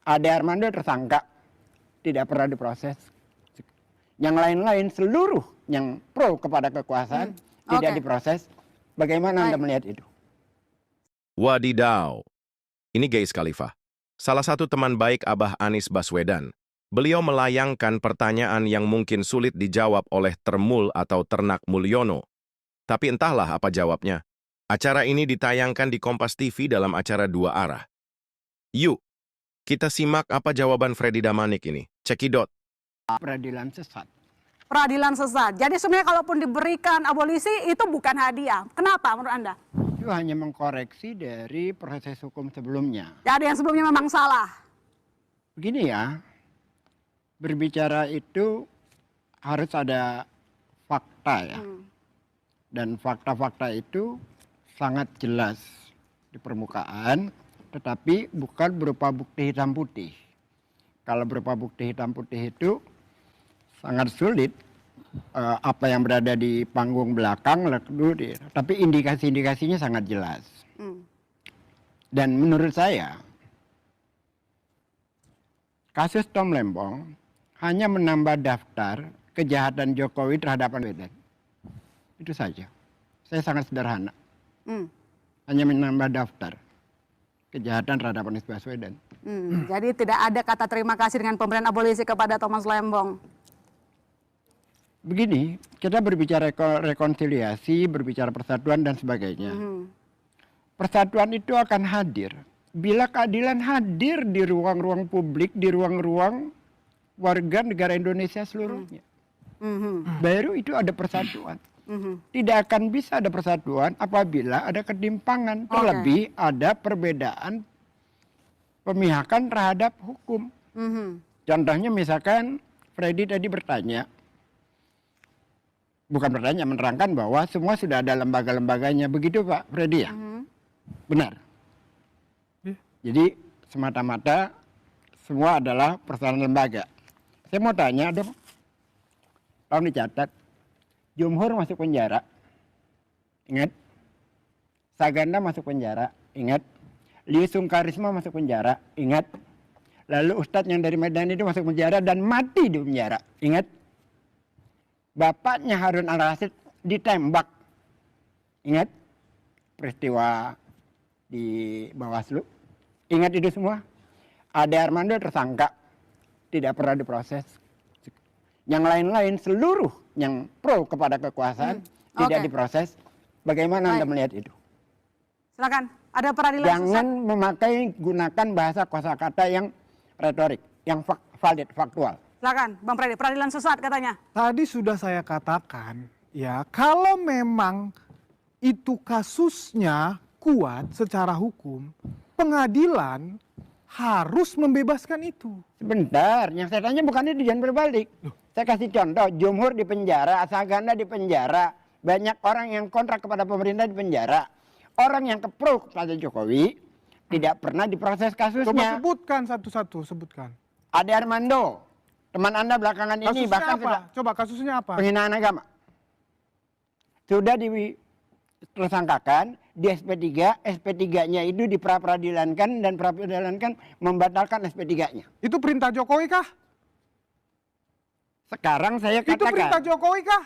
Ade Armando tersangka, tidak pernah diproses. Yang lain-lain seluruh yang pro kepada kekuasaan tidak diproses. Bagaimana Anda melihat itu? Wadidaw. Ini Geis Khalifa, salah satu teman baik Abah Anies Baswedan. Beliau melayangkan pertanyaan yang mungkin sulit dijawab oleh Termul atau Ternak Mulyono. Tapi entahlah apa jawabnya. Acara ini ditayangkan di Kompas TV dalam acara Dua Arah. Yuk, kita simak apa jawaban Freddy Damanik ini. Cekidot. Peradilan sesat. Peradilan sesat. Jadi sebenarnya kalaupun diberikan abolisi itu bukan hadiah. Kenapa menurut Anda? Itu hanya mengkoreksi dari proses hukum sebelumnya. Jadi yang sebelumnya memang salah. Begini ya, berbicara itu harus ada fakta ya. Dan fakta-fakta itu sangat jelas di permukaan, tetapi bukan berupa bukti hitam putih. Kalau berupa bukti hitam putih itu sangat sulit. Apa yang berada di panggung belakang, tapi indikasi-indikasinya sangat jelas. Dan menurut saya, kasus Tom Lembong hanya menambah daftar kejahatan Jokowi terhadap Baswedan. Itu saja. Saya sangat sederhana. Hanya menambah daftar kejahatan terhadap Anies Baswedan. Jadi tidak ada kata terima kasih dengan pemberian abolisi kepada Thomas Lembong. Begini, kita berbicara rekonsiliasi, berbicara persatuan dan sebagainya. Persatuan itu akan hadir bila keadilan hadir di ruang-ruang publik, di ruang-ruang warga negara Indonesia seluruhnya. Baru itu ada persatuan. Tidak akan bisa ada persatuan apabila ada ketimpangan. Terlebih ada perbedaan pemihakan terhadap hukum. Contohnya misalkan Freddy tadi bertanya, bukan bertanya, menerangkan bahwa semua sudah ada lembaga-lembaganya. Begitu Pak Freddy ya? Benar. Jadi semata-mata semua adalah persoalan lembaga. Saya mau tanya, tolong dicatat. Jumhur masuk penjara. Ingat? Saganda masuk penjara. Ingat? Liu Sungkarisma masuk penjara. Ingat? Lalu Ustadz yang dari Medan itu masuk penjara dan mati di penjara. Ingat? Bapaknya Harun Al-Rashid ditembak. Ingat peristiwa di Bawaslu? Ingat itu semua? Ade Armando tersangka, tidak pernah diproses. Yang lain-lain seluruh yang pro kepada kekuasaan tidak diproses. Bagaimana Anda melihat itu? Silakan, ada peradilan Jangan gunakan bahasa kosakata yang retorik, yang valid, faktual. Silakan, Bang Freddy, peradilan sesat katanya. Tadi sudah saya katakan, ya kalau memang itu kasusnya kuat secara hukum, pengadilan harus membebaskan itu. Sebentar, yang saya tanya bukan itu, jangan berbalik. Saya kasih contoh, Jumhur di penjara, Saganda di penjara, banyak orang yang kontrak kepada pemerintah di penjara. Orang yang pro kepada Jokowi tidak pernah diproses kasusnya. Coba sebutkan satu-satu, sebutkan. Ade Armando, teman Anda belakangan ini Kasusnya bahkan apa? Coba kasusnya apa? penghinaan agama. Sudah ditersangkakan di SP3, SP3-nya itu diperadilankan dan peradilankan membatalkan SP3-nya. Itu perintah Jokowi kah? Sekarang saya Itu perintah katakan, Jokowi kah?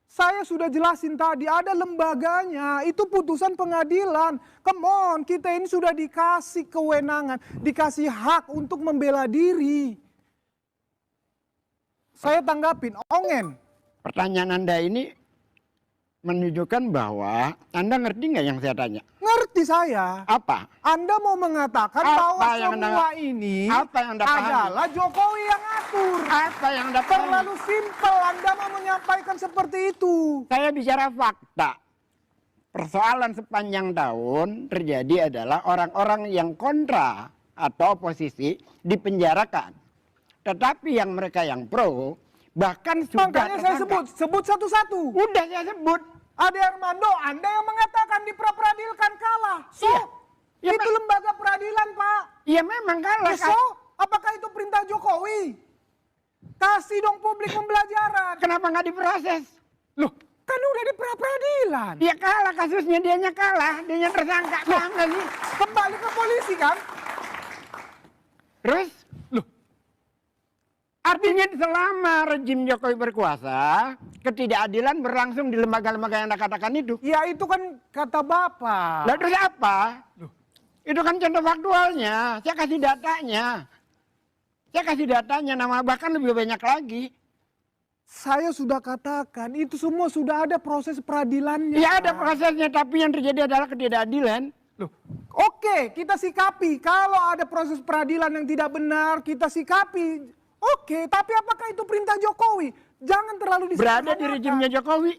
Saya sudah jelasin tadi, ada lembaganya, itu putusan pengadilan. Come on, kita ini sudah dikasih kewenangan, dikasih hak untuk membela diri. Saya tanggapin, ongen. pertanyaan Anda ini menunjukkan bahwa Anda ngerti nggak yang saya tanya? Ngerti saya. Apa? Anda mau mengatakan Apa bahwa yang semua ini apa yang Anda pahami? adalah Jokowi yang atur. Apa yang Anda pahami? Terlalu simpel Anda mau menyampaikan seperti itu. Saya bicara fakta. Persoalan sepanjang tahun terjadi adalah orang-orang yang kontra atau oposisi dipenjarakan. Tetapi yang mereka yang pro bahkan sudah Makanya saya sebut satu-satu. Udah saya sebut. Ade Armando, Anda yang mengatakan diperadilkan kalah. So, Iya. itu lembaga peradilan, Pak. Iya memang kalah. So, apakah itu perintah Jokowi? Kasih dong publik pembelajaran. Kenapa nggak diproses? Loh, kan udah di peradilan. Dia kalah kasusnya, dianya kalah, dianya tersangka. Paham nggak sih? Kembali ke polisi kan? Terus, loh, artinya selama rejim Jokowi berkuasa, ketidakadilan berlangsung di lembaga-lembaga yang Anda katakan itu. Ya itu kan kata Bapak. Lah terus apa? Itu kan contoh faktualnya. Saya kasih datanya. Nama bahkan lebih banyak lagi. Saya sudah katakan itu semua sudah ada proses peradilannya. Ya ada prosesnya, tapi yang terjadi adalah ketidakadilan. Loh, oke, kita sikapi. Kalau ada proses peradilan yang tidak benar, kita sikapi. Oke, tapi apakah itu perintah Jokowi? Jangan terlalu Berada di disederhanakan. rejimnya Jokowi.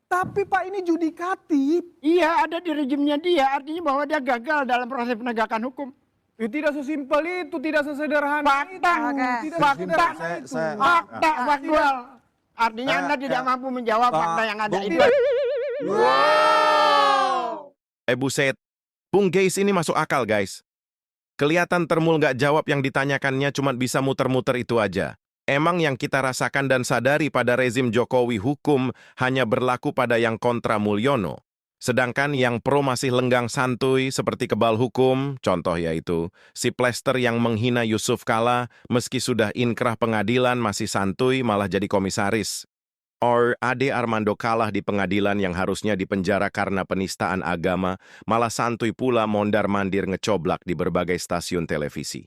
Tapi Pak, ini judikatif. Iya, ada di rejimnya dia. Artinya bahwa dia gagal dalam proses penegakan hukum. Tidak sesimpel itu, tidak sesederhana Fakta. itu. Oke. Tidak Fakta. sesederhana itu. Fakta faktual. Artinya Anda tidak mampu menjawab fakta yang ada itu. Buset. Bung Geis ini masuk akal, guys. Kelihatan Termul nggak jawab yang ditanyakannya, cuma bisa muter-muter itu aja. Emang yang kita rasakan dan sadari pada rezim Jokowi hukum hanya berlaku pada yang kontra Mulyono. Sedangkan yang pro masih lenggang santuy seperti kebal hukum, contoh yaitu si Plester yang menghina Yusuf Kala meski sudah inkrah pengadilan masih santuy malah jadi komisaris. Or Ade Armando kalah di pengadilan yang harusnya dipenjara karena penistaan agama, malah santuy pula mondar-mandir ngecoblak di berbagai stasiun televisi.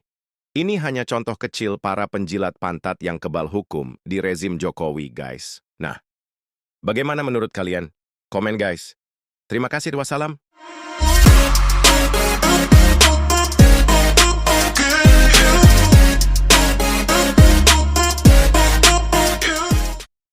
Ini hanya contoh kecil para penjilat pantat yang kebal hukum di rezim Jokowi, guys. Nah, bagaimana menurut kalian? Komen, guys. Terima kasih, wassalam.